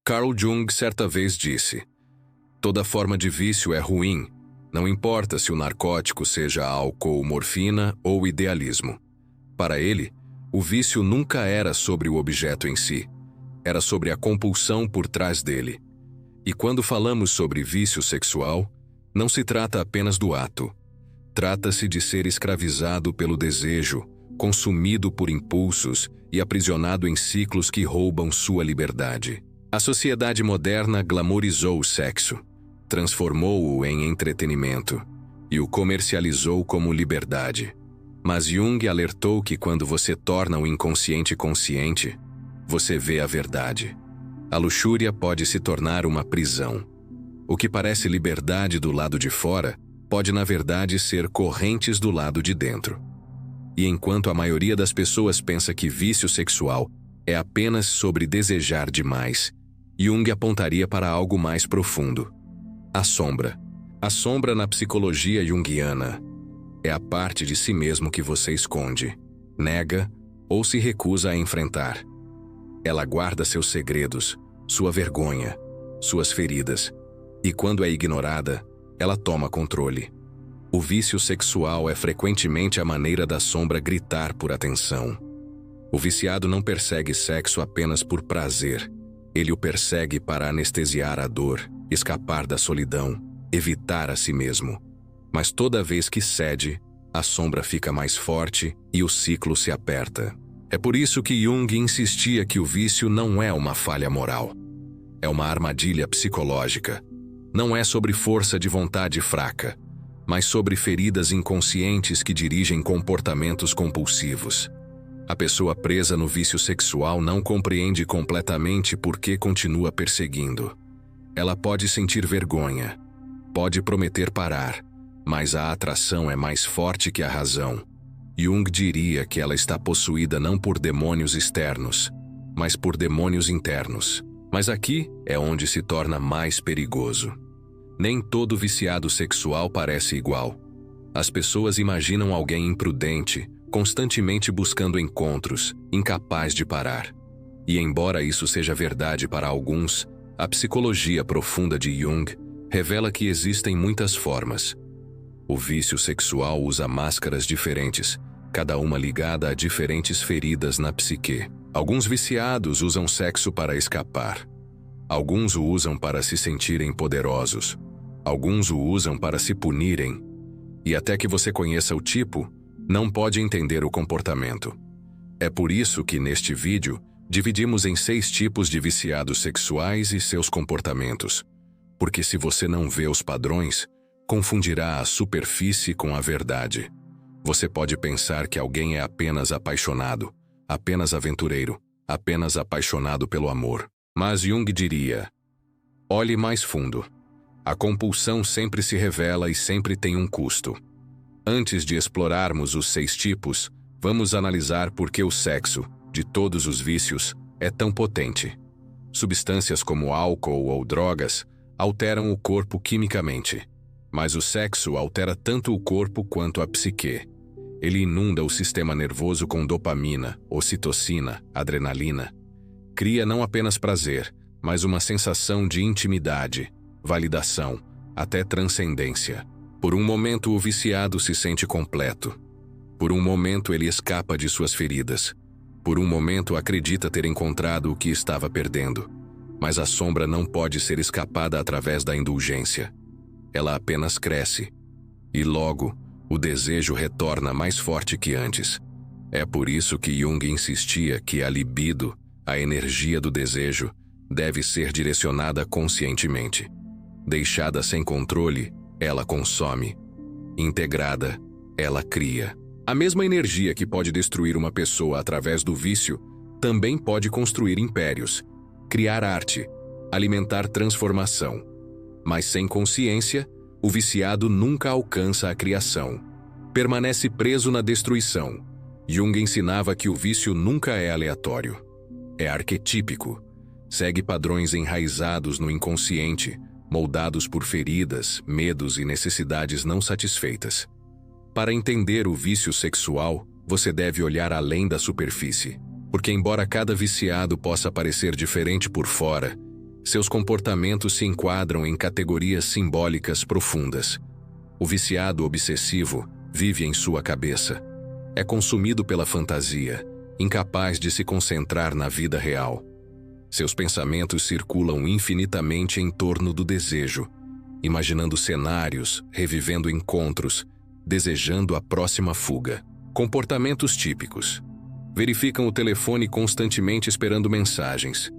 Carl Jung certa vez disse: toda forma de vício é ruim, não importa se o narcótico seja álcool, morfina ou idealismo. Para ele, o vício nunca era sobre o objeto em si, era sobre a compulsão por trás dele. E quando falamos sobre vício sexual, não se trata apenas do ato. Trata-se de ser escravizado pelo desejo, consumido por impulsos e aprisionado em ciclos que roubam sua liberdade. A sociedade moderna glamourizou o sexo, transformou-o em entretenimento e o comercializou como liberdade. Mas Jung alertou que quando você torna o inconsciente consciente, você vê a verdade. A luxúria pode se tornar uma prisão. O que parece liberdade do lado de fora pode, na verdade, ser correntes do lado de dentro. E enquanto a maioria das pessoas pensa que vício sexual é apenas sobre desejar demais, Jung apontaria para algo mais profundo. A sombra. A sombra na psicologia junguiana é a parte de si mesmo que você esconde, nega ou se recusa a enfrentar. Ela guarda seus segredos, sua vergonha, suas feridas, e quando é ignorada, ela toma controle. O vício sexual é frequentemente a maneira da sombra gritar por atenção. O viciado não persegue sexo apenas por prazer. Ele o persegue para anestesiar a dor, escapar da solidão, evitar a si mesmo. Mas toda vez que cede, a sombra fica mais forte e o ciclo se aperta. É por isso que Jung insistia que o vício não é uma falha moral. É uma armadilha psicológica. Não é sobre força de vontade fraca, mas sobre feridas inconscientes que dirigem comportamentos compulsivos. A pessoa presa no vício sexual não compreende completamente por que continua perseguindo. Ela pode sentir vergonha, pode prometer parar, mas a atração é mais forte que a razão. Jung diria que ela está possuída não por demônios externos, mas por demônios internos. Mas aqui é onde se torna mais perigoso. Nem todo viciado sexual parece igual. As pessoas imaginam alguém imprudente, constantemente buscando encontros, incapaz de parar. E embora isso seja verdade para alguns, a psicologia profunda de Jung revela que existem muitas formas. O vício sexual usa máscaras diferentes, cada uma ligada a diferentes feridas na psique. Alguns viciados usam sexo para escapar. Alguns o usam para se sentirem poderosos. Alguns o usam para se punirem. E até que você conheça o tipo, não pode entender o comportamento. É por isso que neste vídeo dividimos em 6 tipos de viciados sexuais e seus comportamentos. Porque se você não vê os padrões, confundirá a superfície com a verdade. Você pode pensar que alguém é apenas apaixonado, apenas aventureiro, apenas apaixonado pelo amor. Mas Jung diria: olhe mais fundo. A compulsão sempre se revela e sempre tem um custo. Antes de explorarmos os 6 tipos, vamos analisar por que o sexo, de todos os vícios, é tão potente. Substâncias como álcool ou drogas alteram o corpo quimicamente, mas o sexo altera tanto o corpo quanto a psique. Ele inunda o sistema nervoso com dopamina, ocitocina, adrenalina. Cria não apenas prazer, mas uma sensação de intimidade, validação, até transcendência. Por um momento o viciado se sente completo. Por um momento ele escapa de suas feridas. Por um momento acredita ter encontrado o que estava perdendo. Mas a sombra não pode ser escapada através da indulgência. Ela apenas cresce. E logo, o desejo retorna mais forte que antes. É por isso que Jung insistia que a libido, a energia do desejo, deve ser direcionada conscientemente. Deixada sem controle, ela consome. Integrada, ela cria. A mesma energia que pode destruir uma pessoa através do vício, também pode construir impérios, criar arte, alimentar transformação. Mas sem consciência, o viciado nunca alcança a criação. Permanece preso na destruição. Jung ensinava que o vício nunca é aleatório. É arquetípico. Segue padrões enraizados no inconsciente, moldados por feridas, medos e necessidades não satisfeitas. Para entender o vício sexual, você deve olhar além da superfície. Porque embora cada viciado possa parecer diferente por fora, Seus comportamentos se enquadram em categorias simbólicas profundas. O viciado obsessivo vive em sua cabeça. É consumido pela fantasia, incapaz de se concentrar na vida real. Seus pensamentos circulam infinitamente em torno do desejo, imaginando cenários, revivendo encontros, desejando a próxima fuga. Comportamentos típicos. Verificam o telefone constantemente esperando mensagens.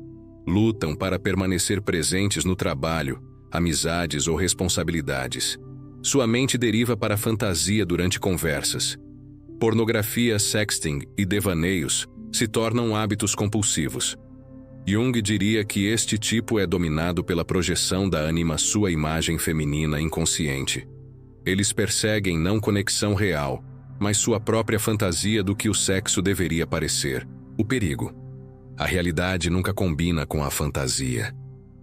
Lutam para permanecer presentes no trabalho, amizades ou responsabilidades. Sua mente deriva para a fantasia durante conversas. Pornografia, sexting e devaneios se tornam hábitos compulsivos. Jung diria que este tipo é dominado pela projeção da ânima, sua imagem feminina inconsciente. Eles perseguem não conexão real, mas sua própria fantasia do que o sexo deveria parecer. O perigo. A realidade nunca combina com a fantasia.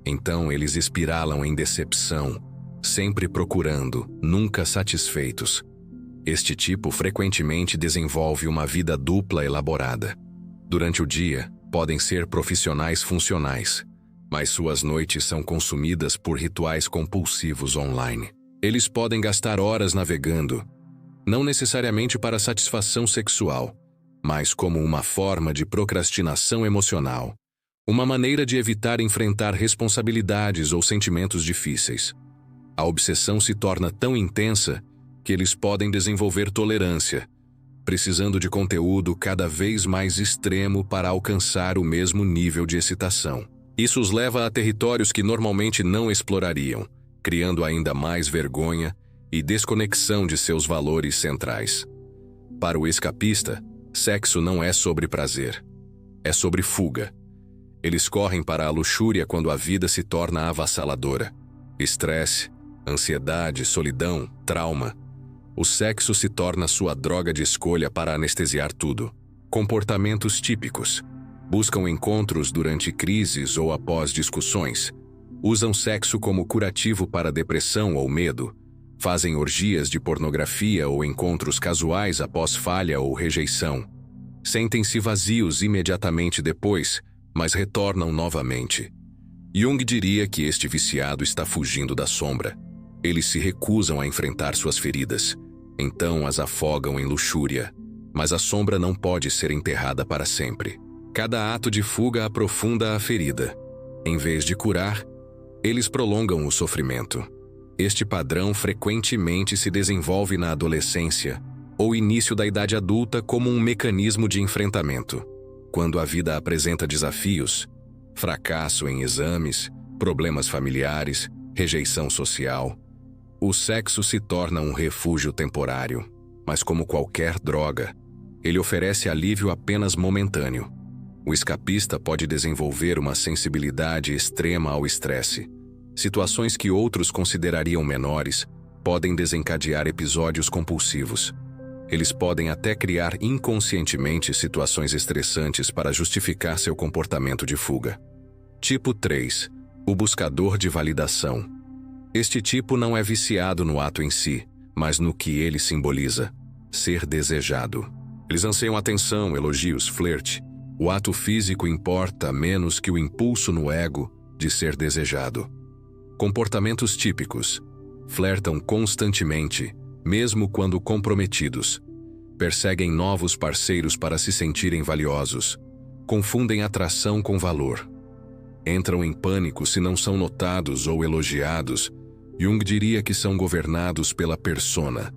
Então eles espiralam em decepção, sempre procurando, nunca satisfeitos. Este tipo frequentemente desenvolve uma vida dupla elaborada. Durante o dia, podem ser profissionais funcionais, mas suas noites são consumidas por rituais compulsivos online. Eles podem gastar horas navegando, não necessariamente para satisfação sexual, mas como uma forma de procrastinação emocional, uma maneira de evitar enfrentar responsabilidades ou sentimentos difíceis. A obsessão se torna tão intensa que eles podem desenvolver tolerância, precisando de conteúdo cada vez mais extremo para alcançar o mesmo nível de excitação. Isso os leva a territórios que normalmente não explorariam, criando ainda mais vergonha e desconexão de seus valores centrais. Para o escapista, sexo não é sobre prazer, é sobre fuga. Eles correm para a luxúria quando a vida se torna avassaladora. Estresse, ansiedade, solidão, trauma. O sexo se torna sua droga de escolha para anestesiar tudo. Comportamentos típicos. Buscam encontros durante crises ou após discussões. Usam sexo como curativo para depressão ou medo. Fazem orgias de pornografia ou encontros casuais após falha ou rejeição. Sentem-se vazios imediatamente depois, mas retornam novamente. Jung diria que este viciado está fugindo da sombra. Eles se recusam a enfrentar suas feridas, então as afogam em luxúria, mas a sombra não pode ser enterrada para sempre. Cada ato de fuga aprofunda a ferida. Em vez de curar, eles prolongam o sofrimento. Este padrão frequentemente se desenvolve na adolescência ou início da idade adulta como um mecanismo de enfrentamento. Quando a vida apresenta desafios, fracasso em exames, problemas familiares, rejeição social, o sexo se torna um refúgio temporário, mas como qualquer droga, ele oferece alívio apenas momentâneo. O escapista pode desenvolver uma sensibilidade extrema ao estresse. Situações que outros considerariam menores podem desencadear episódios compulsivos. Eles podem até criar inconscientemente situações estressantes para justificar seu comportamento de fuga. Tipo 3. O buscador de validação. Este tipo não é viciado no ato em si, mas no que ele simboliza: ser desejado. Eles anseiam atenção, elogios, flerte. O ato físico importa menos que o impulso no ego de ser desejado. Comportamentos típicos. Flertam constantemente, mesmo quando comprometidos. Perseguem novos parceiros para se sentirem valiosos. Confundem atração com valor. Entram em pânico se não são notados ou elogiados. Jung diria que são governados pela persona,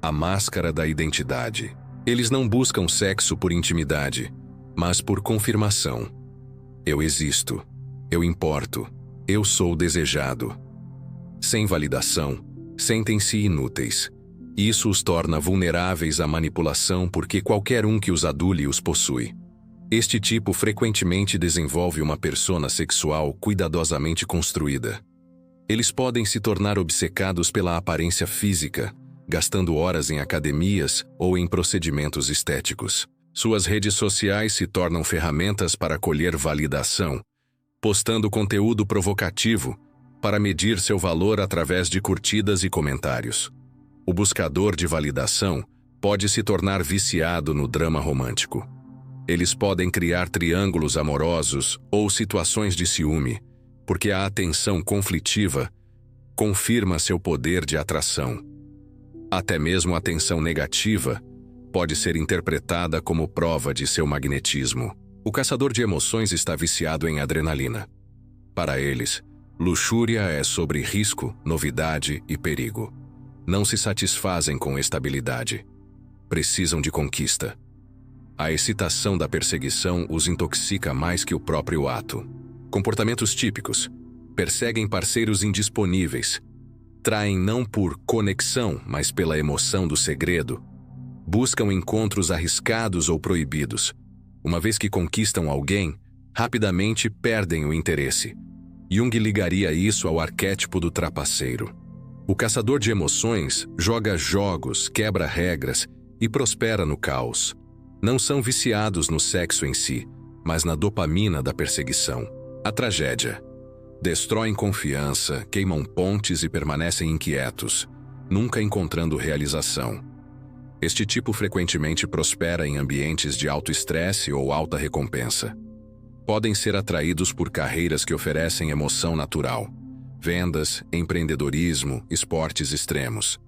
a máscara da identidade. Eles não buscam sexo por intimidade, mas por confirmação. Eu existo, eu importo, eu sou desejado. Sem validação, sentem-se inúteis. Isso os torna vulneráveis à manipulação porque qualquer um que os adule os possui. Este tipo frequentemente desenvolve uma persona sexual cuidadosamente construída. Eles podem se tornar obcecados pela aparência física, gastando horas em academias ou em procedimentos estéticos. Suas redes sociais se tornam ferramentas para colher validação, postando conteúdo provocativo para medir seu valor através de curtidas e comentários. O buscador de validação pode se tornar viciado no drama romântico. Eles podem criar triângulos amorosos ou situações de ciúme, porque a atenção conflitiva confirma seu poder de atração. Até mesmo a atenção negativa pode ser interpretada como prova de seu magnetismo. O caçador de emoções está viciado em adrenalina. Para eles, luxúria é sobre risco, novidade e perigo. Não se satisfazem com estabilidade. Precisam de conquista. A excitação da perseguição os intoxica mais que o próprio ato. Comportamentos típicos: perseguem parceiros indisponíveis. Traem não por conexão, mas pela emoção do segredo. Buscam encontros arriscados ou proibidos. Uma vez que conquistam alguém, rapidamente perdem o interesse. Jung ligaria isso ao arquétipo do trapaceiro. O caçador de emoções joga jogos, quebra regras e prospera no caos. Não são viciados no sexo em si, mas na dopamina da perseguição. A tragédia. Destroem confiança, queimam pontes e permanecem inquietos, nunca encontrando realização. Este tipo frequentemente prospera em ambientes de alto estresse ou alta recompensa. Podem ser atraídos por carreiras que oferecem emoção natural, vendas, empreendedorismo, esportes extremos.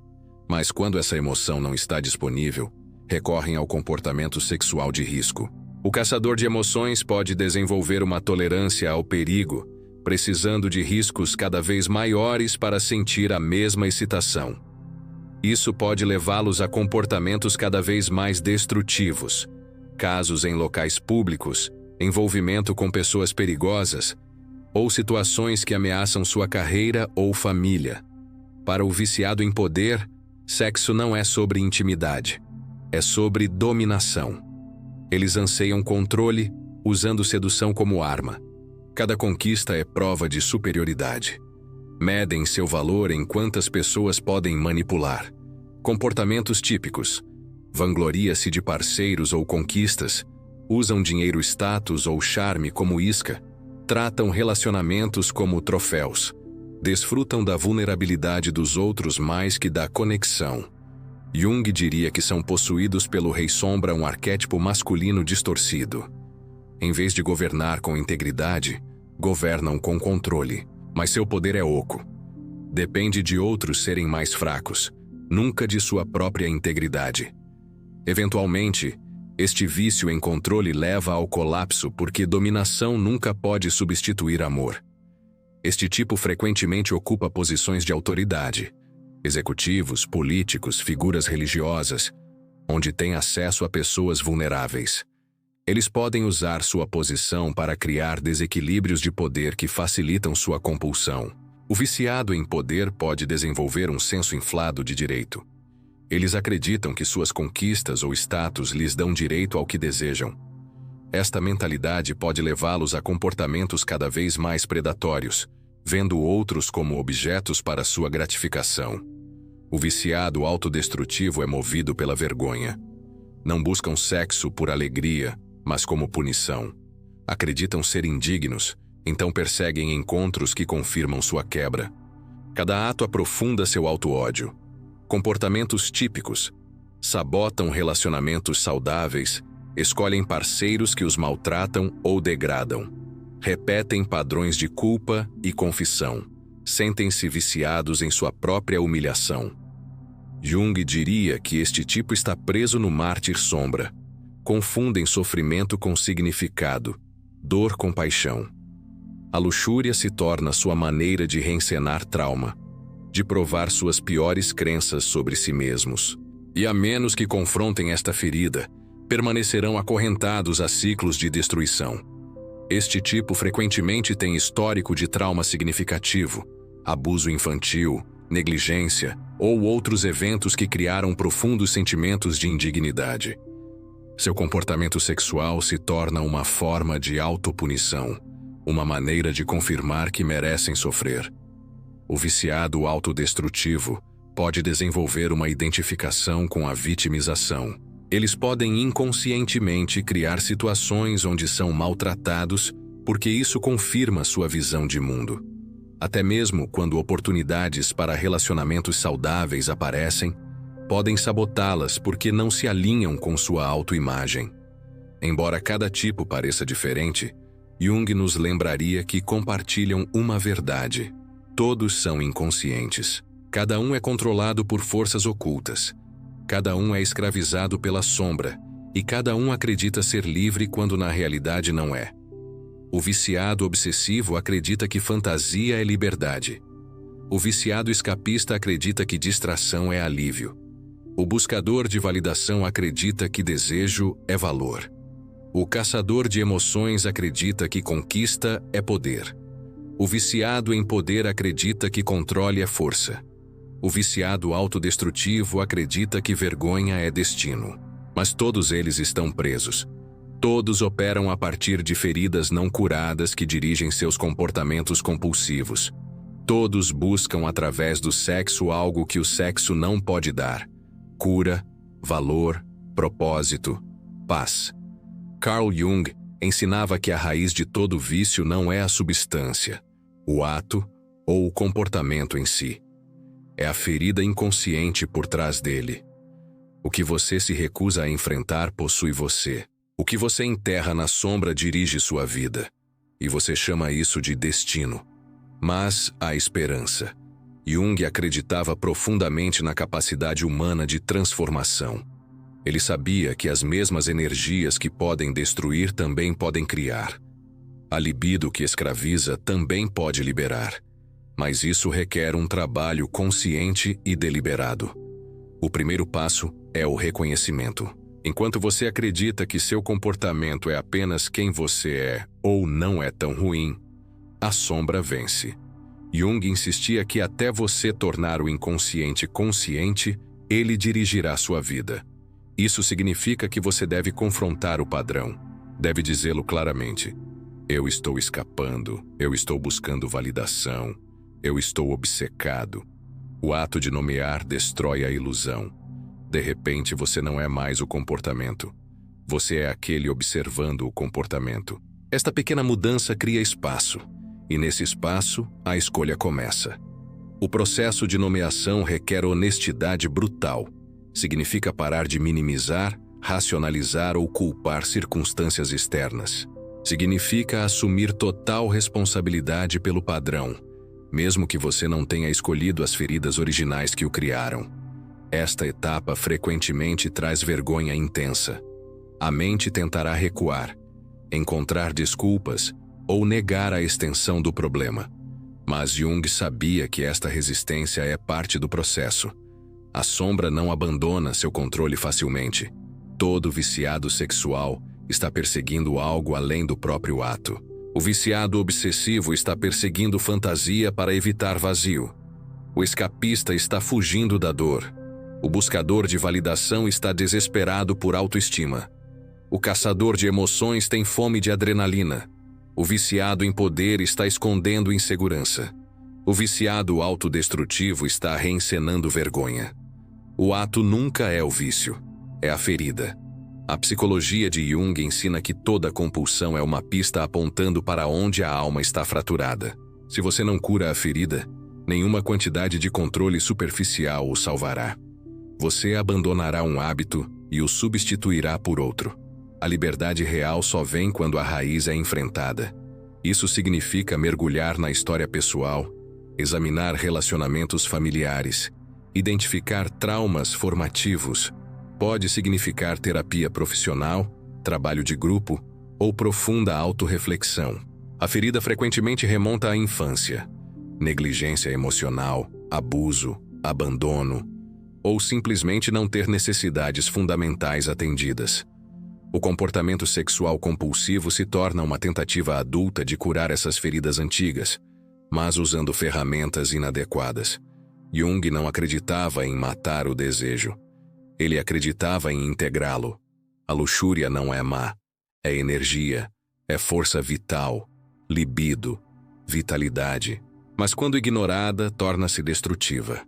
Mas quando essa emoção não está disponível, recorrem ao comportamento sexual de risco. O caçador de emoções pode desenvolver uma tolerância ao perigo, precisando de riscos cada vez maiores para sentir a mesma excitação. Isso pode levá-los a comportamentos cada vez mais destrutivos, casos em locais públicos, envolvimento com pessoas perigosas, ou situações que ameaçam sua carreira ou família. Para o viciado em poder, sexo não é sobre intimidade, é sobre dominação. Eles anseiam controle, usando sedução como arma. Cada conquista é prova de superioridade. Medem seu valor em quantas pessoas podem manipular. Comportamentos típicos: vangloria-se de parceiros ou conquistas, usam dinheiro, status ou charme como isca, tratam relacionamentos como troféus, desfrutam da vulnerabilidade dos outros mais que da conexão. Jung diria que são possuídos pelo Rei Sombra, um arquétipo masculino distorcido. Em vez de governar com integridade, governam com controle, mas seu poder é oco. Depende de outros serem mais fracos, nunca de sua própria integridade. Eventualmente, este vício em controle leva ao colapso porque dominação nunca pode substituir amor. Este tipo frequentemente ocupa posições de autoridade, executivos, políticos, figuras religiosas, onde tem acesso a pessoas vulneráveis. Eles podem usar sua posição para criar desequilíbrios de poder que facilitam sua compulsão. O viciado em poder pode desenvolver um senso inflado de direito. Eles acreditam que suas conquistas ou status lhes dão direito ao que desejam. Esta mentalidade pode levá-los a comportamentos cada vez mais predatórios, vendo outros como objetos para sua gratificação. O viciado autodestrutivo é movido pela vergonha. Não buscam sexo por alegria, mas como punição. Acreditam ser indignos, então perseguem encontros que confirmam sua quebra. Cada ato aprofunda seu auto-ódio. Comportamentos típicos: sabotam relacionamentos saudáveis, escolhem parceiros que os maltratam ou degradam. Repetem padrões de culpa e confissão. Sentem-se viciados em sua própria humilhação. Jung diria que este tipo está preso no mártir sombra. Confundem sofrimento com significado, dor com paixão. A luxúria se torna sua maneira de reencenar trauma, de provar suas piores crenças sobre si mesmos. E a menos que confrontem esta ferida, permanecerão acorrentados a ciclos de destruição. Este tipo frequentemente tem histórico de trauma significativo, abuso infantil, negligência ou outros eventos que criaram profundos sentimentos de indignidade. Seu comportamento sexual se torna uma forma de autopunição, uma maneira de confirmar que merecem sofrer. O viciado autodestrutivo pode desenvolver uma identificação com a vitimização. Eles podem inconscientemente criar situações onde são maltratados porque isso confirma sua visão de mundo. Até mesmo quando oportunidades para relacionamentos saudáveis aparecem, podem sabotá-las porque não se alinham com sua autoimagem. Embora cada tipo pareça diferente, Jung nos lembraria que compartilham uma verdade. Todos são inconscientes. Cada um é controlado por forças ocultas. Cada um é escravizado pela sombra, e cada um acredita ser livre quando na realidade não é. O viciado obsessivo acredita que fantasia é liberdade. O viciado escapista acredita que distração é alívio. O buscador de validação acredita que desejo é valor. O caçador de emoções acredita que conquista é poder. O viciado em poder acredita que controle é força. O viciado autodestrutivo acredita que vergonha é destino. Mas todos eles estão presos. Todos operam a partir de feridas não curadas que dirigem seus comportamentos compulsivos. Todos buscam através do sexo algo que o sexo não pode dar: cura, valor, propósito, paz. Carl Jung ensinava que a raiz de todo vício não é a substância, o ato ou o comportamento em si. É a ferida inconsciente por trás dele. O que você se recusa a enfrentar possui você. O que você enterra na sombra dirige sua vida. E você chama isso de destino. Mas há esperança. Jung acreditava profundamente na capacidade humana de transformação. Ele sabia que as mesmas energias que podem destruir também podem criar. A libido que escraviza também pode liberar. Mas isso requer um trabalho consciente e deliberado. O primeiro passo é o reconhecimento. Enquanto você acredita que seu comportamento é apenas quem você é ou não é tão ruim, a sombra vence. Jung insistia que até você tornar o inconsciente consciente, ele dirigirá sua vida. Isso significa que você deve confrontar o padrão. Deve dizê-lo claramente. Eu estou escapando, eu estou buscando validação, eu estou obcecado. O ato de nomear destrói a ilusão. De repente você não é mais o comportamento. Você é aquele observando o comportamento. Esta pequena mudança cria espaço. E nesse espaço, a escolha começa. O processo de nomeação requer honestidade brutal. Significa parar de minimizar, racionalizar ou culpar circunstâncias externas. Significa assumir total responsabilidade pelo padrão, mesmo que você não tenha escolhido as feridas originais que o criaram. Esta etapa frequentemente traz vergonha intensa. A mente tentará recuar, encontrar desculpas ou negar a extensão do problema. Mas Jung sabia que esta resistência é parte do processo. A sombra não abandona seu controle facilmente. Todo viciado sexual está perseguindo algo além do próprio ato. O viciado obsessivo está perseguindo fantasia para evitar vazio. O escapista está fugindo da dor. O buscador de validação está desesperado por autoestima. O caçador de emoções tem fome de adrenalina. O viciado em poder está escondendo insegurança. O viciado autodestrutivo está reencenando vergonha. O ato nunca é o vício, é a ferida. A psicologia de Jung ensina que toda compulsão é uma pista apontando para onde a alma está fraturada. Se você não cura a ferida, nenhuma quantidade de controle superficial o salvará. Você abandonará um hábito e o substituirá por outro. A liberdade real só vem quando a raiz é enfrentada. Isso significa mergulhar na história pessoal, examinar relacionamentos familiares, identificar traumas formativos. Pode significar terapia profissional, trabalho de grupo ou profunda autorreflexão. A ferida frequentemente remonta à infância. Negligência emocional, abuso, abandono, ou simplesmente não ter necessidades fundamentais atendidas. O comportamento sexual compulsivo se torna uma tentativa adulta de curar essas feridas antigas, mas usando ferramentas inadequadas. Jung não acreditava em matar o desejo. Ele acreditava em integrá-lo. A luxúria não é má. É energia, é força vital, libido, vitalidade. Mas quando ignorada, torna-se destrutiva.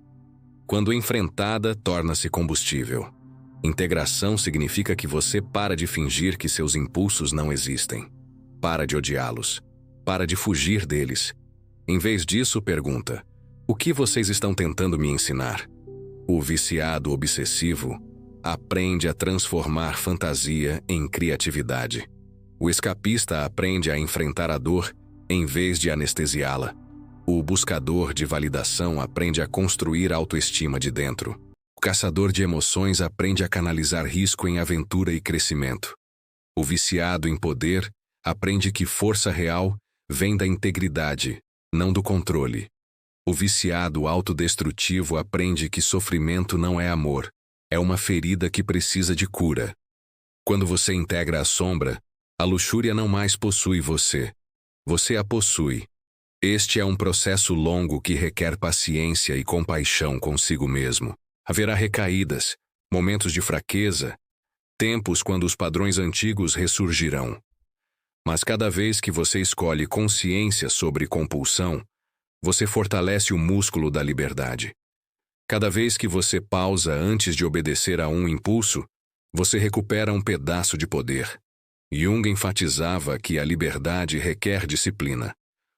Quando enfrentada, torna-se combustível. Integração significa que você para de fingir que seus impulsos não existem. Para de odiá-los. Para de fugir deles. Em vez disso, pergunta: o que vocês estão tentando me ensinar? O viciado obsessivo aprende a transformar fantasia em criatividade. O escapista aprende a enfrentar a dor em vez de anestesiá-la. O buscador de validação aprende a construir autoestima de dentro. O caçador de emoções aprende a canalizar risco em aventura e crescimento. O viciado em poder aprende que força real vem da integridade, não do controle. O viciado autodestrutivo aprende que sofrimento não é amor, é uma ferida que precisa de cura. Quando você integra a sombra, a luxúria não mais possui você. Você a possui. Este é um processo longo que requer paciência e compaixão consigo mesmo. Haverá recaídas, momentos de fraqueza, tempos quando os padrões antigos ressurgirão. Mas cada vez que você escolhe consciência sobre compulsão, você fortalece o músculo da liberdade. Cada vez que você pausa antes de obedecer a um impulso, você recupera um pedaço de poder. Jung enfatizava que a liberdade requer disciplina.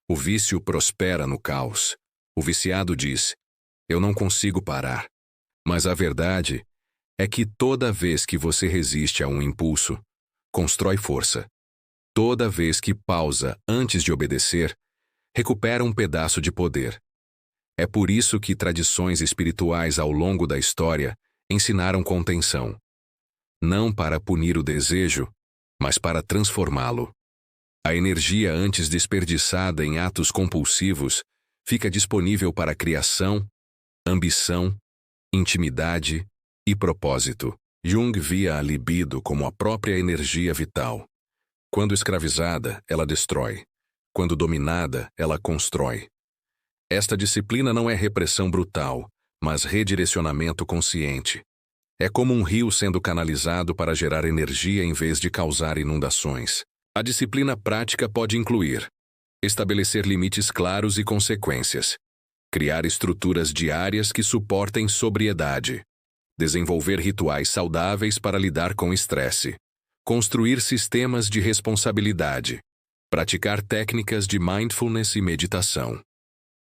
O vício prospera no caos. O viciado diz: "Eu não consigo parar." Mas a verdade é que toda vez que você resiste a um impulso, constrói força. Toda vez que pausa antes de obedecer, recupera um pedaço de poder. É por isso que tradições espirituais ao longo da história ensinaram contenção. Não para punir o desejo, mas para transformá-lo. A energia antes desperdiçada em atos compulsivos fica disponível para criação, ambição, intimidade e propósito. Jung via a libido como a própria energia vital. Quando escravizada, ela destrói. Quando dominada, ela constrói. Esta disciplina não é repressão brutal, mas redirecionamento consciente. É como um rio sendo canalizado para gerar energia em vez de causar inundações. A disciplina prática pode incluir estabelecer limites claros e consequências, criar estruturas diárias que suportem sobriedade, desenvolver rituais saudáveis para lidar com estresse, construir sistemas de responsabilidade, praticar técnicas de mindfulness e meditação.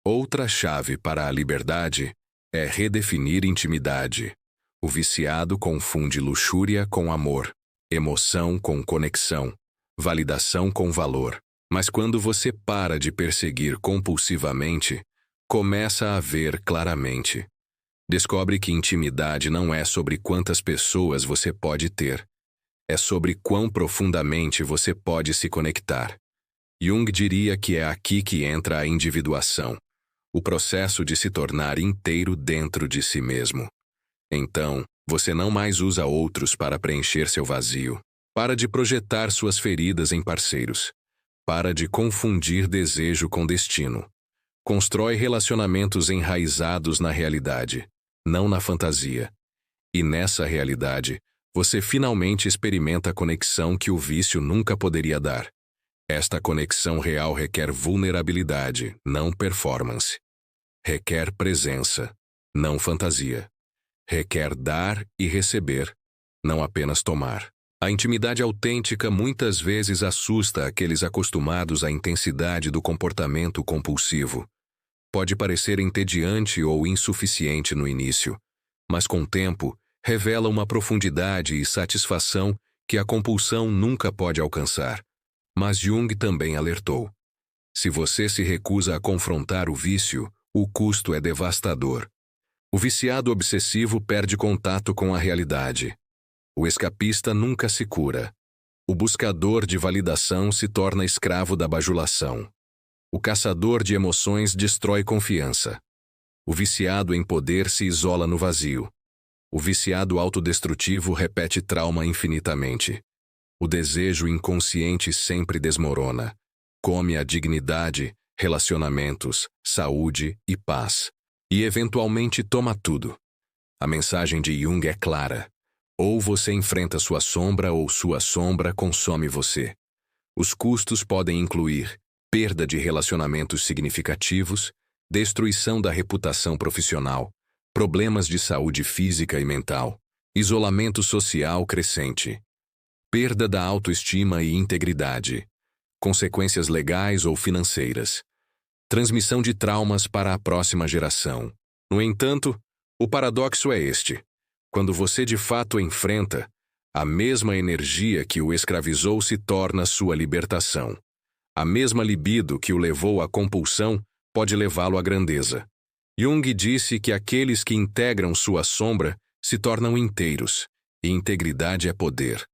Outra chave para a liberdade é redefinir intimidade. O viciado confunde luxúria com amor, emoção com conexão, validação com valor. Mas quando você para de perseguir compulsivamente, começa a ver claramente. Descobre que intimidade não é sobre quantas pessoas você pode ter. É sobre quão profundamente você pode se conectar. Jung diria que é aqui que entra a individuação, o processo de se tornar inteiro dentro de si mesmo. Então, você não mais usa outros para preencher seu vazio. Para de projetar suas feridas em parceiros. Para de confundir desejo com destino. Constrói relacionamentos enraizados na realidade, não na fantasia. E nessa realidade, você finalmente experimenta a conexão que o vício nunca poderia dar. Esta conexão real requer vulnerabilidade, não performance. Requer presença, não fantasia. Requer dar e receber, não apenas tomar. A intimidade autêntica muitas vezes assusta aqueles acostumados à intensidade do comportamento compulsivo. Pode parecer entediante ou insuficiente no início, mas com o tempo revela uma profundidade e satisfação que a compulsão nunca pode alcançar. Mas Jung também alertou: se você se recusa a confrontar o vício, o custo é devastador. O viciado obsessivo perde contato com a realidade. O escapista nunca se cura. O buscador de validação se torna escravo da bajulação. O caçador de emoções destrói confiança. O viciado em poder se isola no vazio. O viciado autodestrutivo repete trauma infinitamente. O desejo inconsciente sempre desmorona. Come a dignidade, relacionamentos, saúde e paz. E eventualmente toma tudo. A mensagem de Jung é clara. Ou você enfrenta sua sombra ou sua sombra consome você. Os custos podem incluir perda de relacionamentos significativos, destruição da reputação profissional, problemas de saúde física e mental, isolamento social crescente, perda da autoestima e integridade, consequências legais ou financeiras, transmissão de traumas para a próxima geração. No entanto, o paradoxo é este: quando você de fato enfrenta, A mesma energia que o escravizou se torna sua libertação. A mesma libido que o levou à compulsão pode levá-lo à grandeza. Jung disse que aqueles que integram sua sombra se tornam inteiros, e integridade é poder.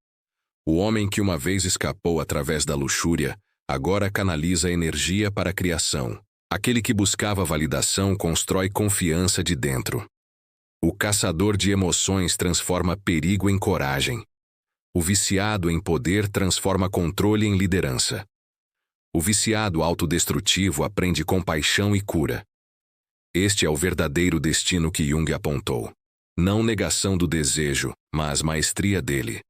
O homem que uma vez escapou através da luxúria, agora canaliza energia para a criação. Aquele que buscava validação constrói confiança de dentro. O caçador de emoções transforma perigo em coragem. O viciado em poder transforma controle em liderança. O viciado autodestrutivo aprende compaixão e cura. Este é o verdadeiro destino que Jung apontou. Não negação do desejo, mas maestria dele.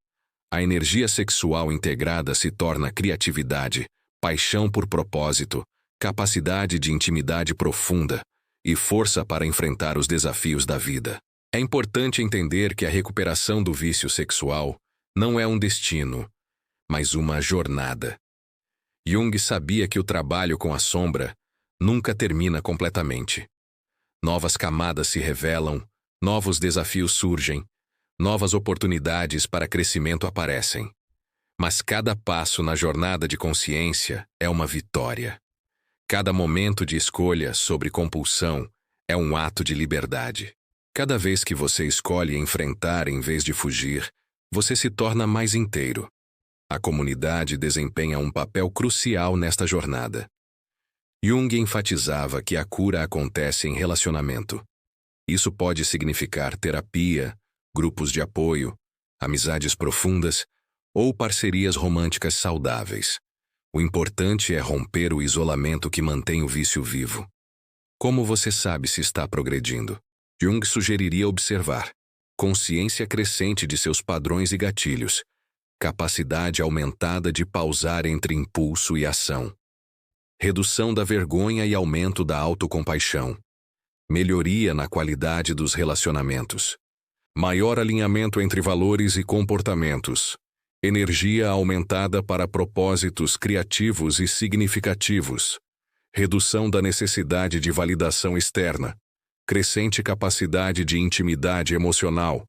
A energia sexual integrada se torna criatividade, paixão por propósito, capacidade de intimidade profunda e força para enfrentar os desafios da vida. É importante entender que a recuperação do vício sexual não é um destino, mas uma jornada. Jung sabia que o trabalho com a sombra nunca termina completamente. Novas camadas se revelam, novos desafios surgem, novas oportunidades para crescimento aparecem. Mas cada passo na jornada de consciência é uma vitória. Cada momento de escolha sobre compulsão é um ato de liberdade. Cada vez que você escolhe enfrentar em vez de fugir, você se torna mais inteiro. A comunidade desempenha um papel crucial nesta jornada. Jung enfatizava que a cura acontece em relacionamento. Isso pode significar terapia, grupos de apoio, amizades profundas ou parcerias românticas saudáveis. O importante é romper o isolamento que mantém o vício vivo. Como você sabe se está progredindo? Jung sugeriria observar consciência crescente de seus padrões e gatilhos, capacidade aumentada de pausar entre impulso e ação, redução da vergonha e aumento da autocompaixão, melhoria na qualidade dos relacionamentos, maior alinhamento entre valores e comportamentos, energia aumentada para propósitos criativos e significativos, redução da necessidade de validação externa, crescente capacidade de intimidade emocional,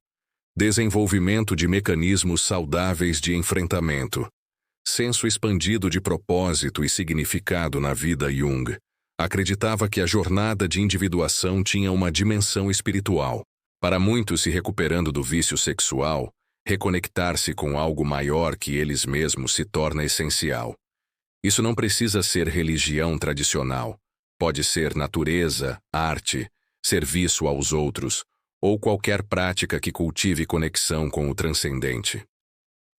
desenvolvimento de mecanismos saudáveis de enfrentamento, senso expandido de propósito e significado na vida. Jung acreditava que a jornada de individuação tinha uma dimensão espiritual. Para muitos se recuperando do vício sexual, reconectar-se com algo maior que eles mesmos se torna essencial. Isso não precisa ser religião tradicional. Pode ser natureza, arte, serviço aos outros, ou qualquer prática que cultive conexão com o transcendente.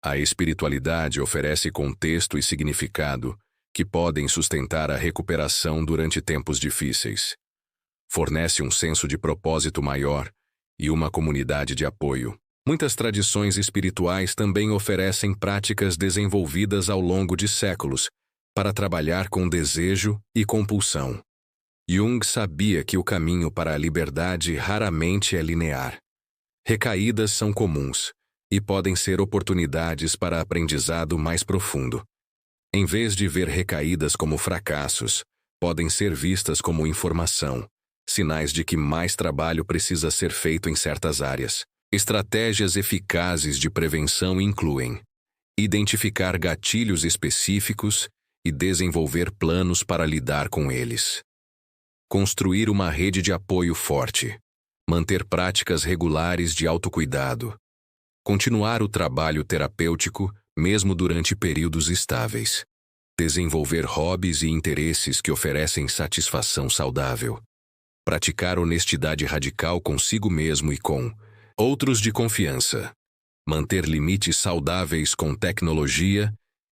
A espiritualidade oferece contexto e significado que podem sustentar a recuperação durante tempos difíceis. Fornece um senso de propósito maior e uma comunidade de apoio. Muitas tradições espirituais também oferecem práticas desenvolvidas ao longo de séculos para trabalhar com desejo e compulsão. Jung sabia que o caminho para a liberdade raramente é linear. Recaídas são comuns e podem ser oportunidades para aprendizado mais profundo. Em vez de ver recaídas como fracassos, podem ser vistas como informação, sinais de que mais trabalho precisa ser feito em certas áreas. Estratégias eficazes de prevenção incluem identificar gatilhos específicos e desenvolver planos para lidar com eles. Construir uma rede de apoio forte. Manter práticas regulares de autocuidado. Continuar o trabalho terapêutico, mesmo durante períodos estáveis. Desenvolver hobbies e interesses que oferecem satisfação saudável. Praticar honestidade radical consigo mesmo e com outros de confiança. Manter limites saudáveis com tecnologia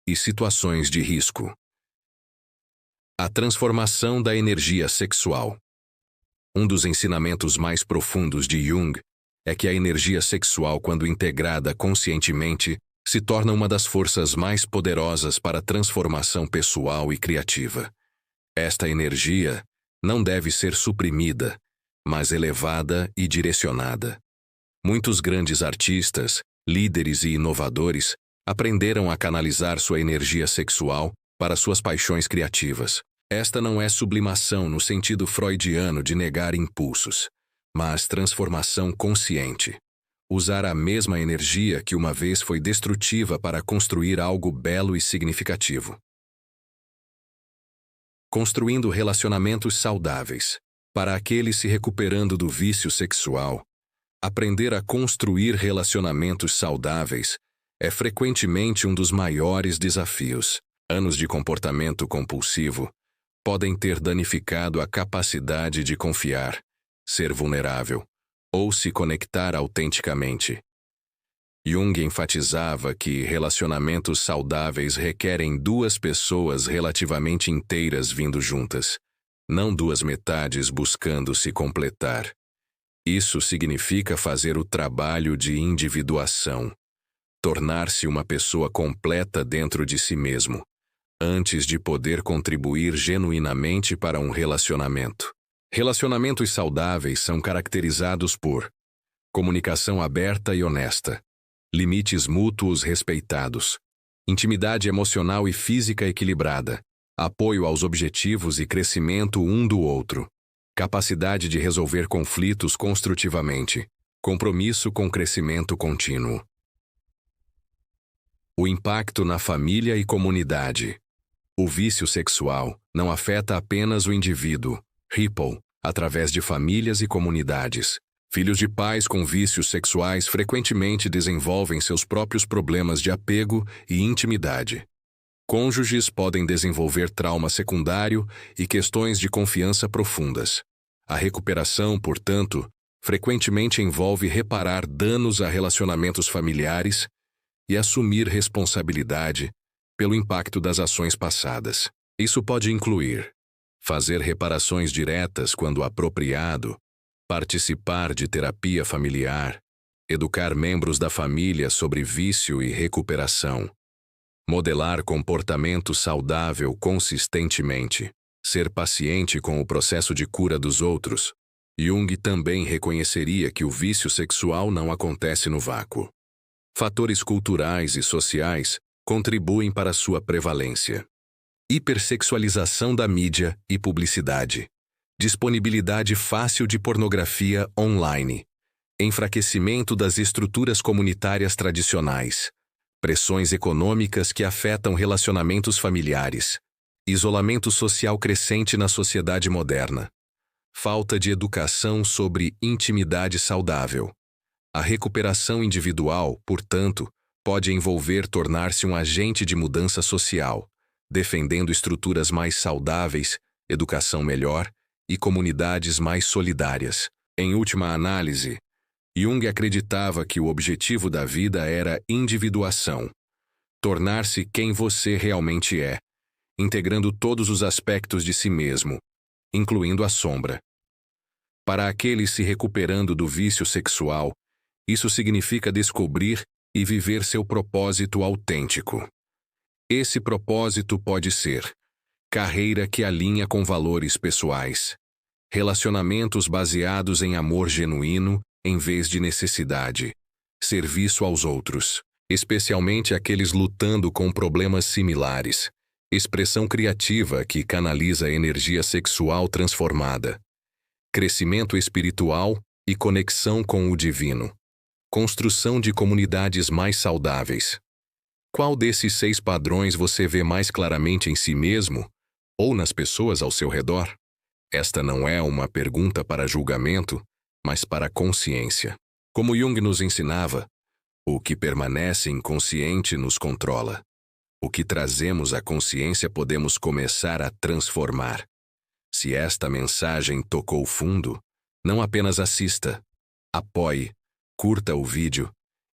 e situações de risco. A transformação da energia sexual. Um dos ensinamentos mais profundos de Jung é que a energia sexual, quando integrada conscientemente, se torna uma das forças mais poderosas para a transformação pessoal e criativa. Esta energia não deve ser suprimida, mas elevada e direcionada. Muitos grandes artistas, líderes e inovadores aprenderam a canalizar sua energia sexual para suas paixões criativas. Esta não é sublimação no sentido freudiano de negar impulsos, mas transformação consciente. usar a mesma energia que uma vez foi destrutiva para construir algo belo e significativo. Construindo relacionamentos saudáveis. Para aquele se recuperando do vício sexual, aprender a construir relacionamentos saudáveis é frequentemente um dos maiores desafios. Anos de comportamento compulsivo podem ter danificado a capacidade de confiar, ser vulnerável ou se conectar autenticamente. Jung enfatizava que relacionamentos saudáveis requerem duas pessoas relativamente inteiras vindo juntas, não duas metades buscando se completar. Isso significa fazer o trabalho de individuação, tornar-se uma pessoa completa dentro de si mesmo, antes de poder contribuir genuinamente para um relacionamento. Relacionamentos saudáveis são caracterizados por comunicação aberta e honesta, limites mútuos respeitados, intimidade emocional e física equilibrada, apoio aos objetivos e crescimento um do outro, capacidade de resolver conflitos construtivamente, compromisso com crescimento contínuo. O impacto na família e comunidade. O vício sexual não afeta apenas o indivíduo, ripple, através de famílias e comunidades. Filhos de pais com vícios sexuais frequentemente desenvolvem seus próprios problemas de apego e intimidade. Cônjuges podem desenvolver trauma secundário e questões de confiança profundas. A recuperação, portanto, frequentemente envolve reparar danos a relacionamentos familiares e assumir responsabilidade pelo impacto das ações passadas. Isso pode incluir fazer reparações diretas quando apropriado, participar de terapia familiar, educar membros da família sobre vício e recuperação, modelar comportamento saudável consistentemente, ser paciente com o processo de cura dos outros. Jung também reconheceria que o vício sexual não acontece no vácuo. Fatores culturais e sociais contribuem para sua prevalência. Hipersexualização da mídia e publicidade. Disponibilidade fácil de pornografia online. Enfraquecimento das estruturas comunitárias tradicionais. Pressões econômicas que afetam relacionamentos familiares. Isolamento social crescente na sociedade moderna. Falta de educação sobre intimidade saudável. A recuperação individual, portanto, pode envolver tornar-se um agente de mudança social, defendendo estruturas mais saudáveis, educação melhor e comunidades mais solidárias. Em última análise, Jung acreditava que o objetivo da vida era individuação, tornar-se quem você realmente é, integrando todos os aspectos de si mesmo, incluindo a sombra. Para aqueles se recuperando do vício sexual, isso significa descobrir e viver seu propósito autêntico. Esse propósito pode ser carreira que alinha com valores pessoais, relacionamentos baseados em amor genuíno em vez de necessidade, serviço aos outros, especialmente aqueles lutando com problemas similares, expressão criativa que canaliza energia sexual transformada, crescimento espiritual e conexão com o divino, construção de comunidades mais saudáveis. Qual desses 6 padrões você vê mais claramente em si mesmo ou nas pessoas ao seu redor? Esta não é uma pergunta para julgamento, mas para consciência. Como Jung nos ensinava, o que permanece inconsciente nos controla. O que trazemos à consciência podemos começar a transformar. Se esta mensagem tocou fundo, não apenas assista, apoie, curta o vídeo,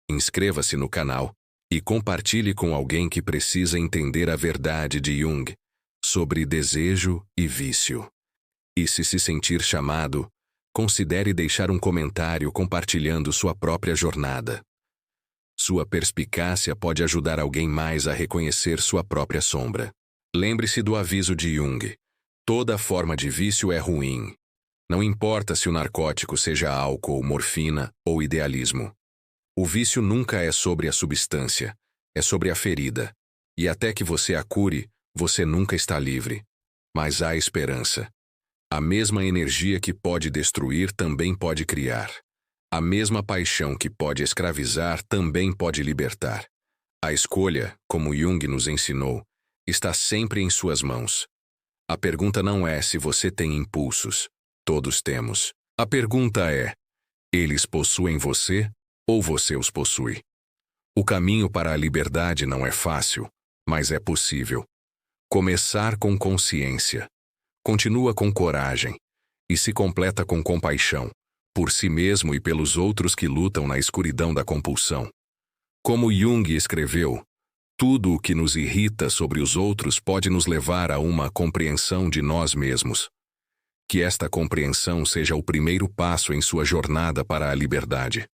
inscreva-se no canal e compartilhe com alguém que precisa entender a verdade de Jung sobre desejo e vício. E se sentir chamado, considere deixar um comentário compartilhando sua própria jornada. Sua perspicácia pode ajudar alguém mais a reconhecer sua própria sombra. Lembre-se do aviso de Jung. Toda forma de vício é ruim. Não importa se o narcótico seja álcool, morfina ou idealismo. O vício nunca é sobre a substância, é sobre a ferida. E até que você a cure, você nunca está livre. Mas há esperança. A mesma energia que pode destruir também pode criar. A mesma paixão que pode escravizar também pode libertar. A escolha, como Jung nos ensinou, está sempre em suas mãos. A pergunta não é se você tem impulsos. Todos temos. A pergunta é: eles possuem você ou você os possui? O caminho para a liberdade não é fácil, mas é possível. Começar com consciência, continua com coragem e se completa com compaixão, por si mesmo e pelos outros que lutam na escuridão da compulsão. Como Jung escreveu, tudo o que nos irrita sobre os outros pode nos levar a uma compreensão de nós mesmos. Que esta compreensão seja o primeiro passo em sua jornada para a liberdade.